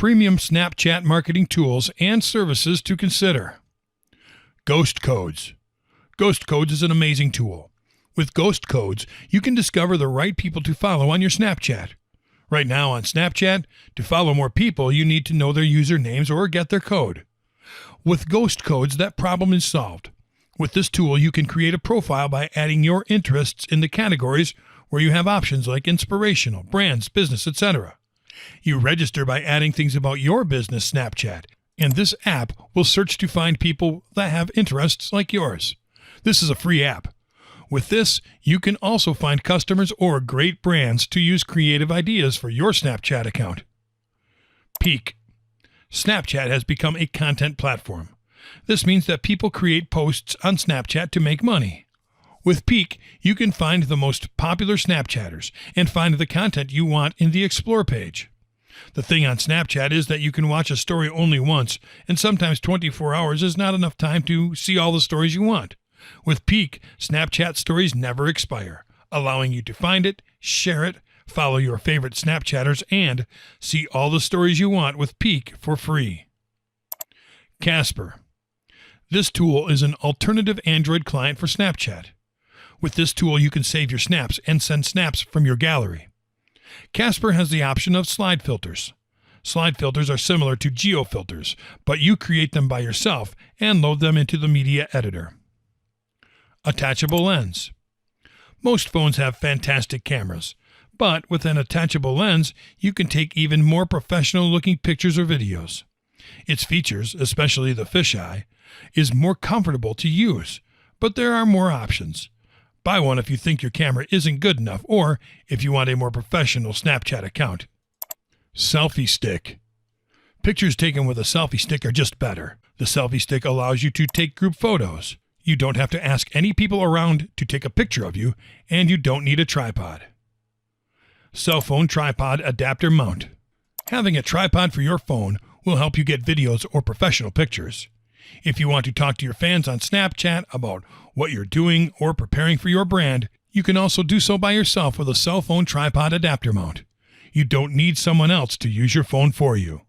premium Snapchat marketing tools and services to consider. Ghost Codes. Ghost Codes is an amazing tool. With Ghost Codes, you can discover the right people to follow on your Snapchat. Right now on Snapchat, to follow more people, you need to know their usernames or get their code. With Ghost Codes, that problem is solved. With this tool, you can create a profile by adding your interests in the categories where you have options like inspirational, brands, business, etc. You register by adding things about your business Snapchat, and this app will search to find people that have interests like yours. This is a free app. With this, you can also find customers or great brands to use creative ideas for your Snapchat account. Peak. Snapchat has become a content platform. This means that people create posts on Snapchat to make money. With Peak, you can find the most popular Snapchatters and find the content you want in the Explore page. The thing on Snapchat is that you can watch a story only once, and sometimes 24 hours is not enough time to see all the stories you want. With Peak, Snapchat stories never expire, allowing you to find it, share it, follow your favorite Snapchatters, and see all the stories you want with Peak for free. Casper. This tool is an alternative Android client for Snapchat. With this tool, you can save your snaps and send snaps from your gallery. Casper has the option of slide filters. Slide filters are similar to geofilters, but you create them by yourself and load them into the media editor. Attachable lens. Most phones have fantastic cameras, but with an attachable lens, you can take even more professional-looking pictures or videos. Its features, especially the fisheye, is more comfortable to use, but there are more options. Buy one if you think your camera isn't good enough or if you want a more professional Snapchat account. Selfie stick. Pictures taken with a selfie stick are just better. The selfie stick allows you to take group photos. You don't have to ask any people around to take a picture of you, and you don't need a tripod. Cell phone tripod adapter mount. Having a tripod for your phone will help you get videos or professional pictures. If you want to talk to your fans on Snapchat about what you're doing or preparing for your brand, you can also do so by yourself with a cell phone tripod adapter mount. You don't need someone else to use your phone for you.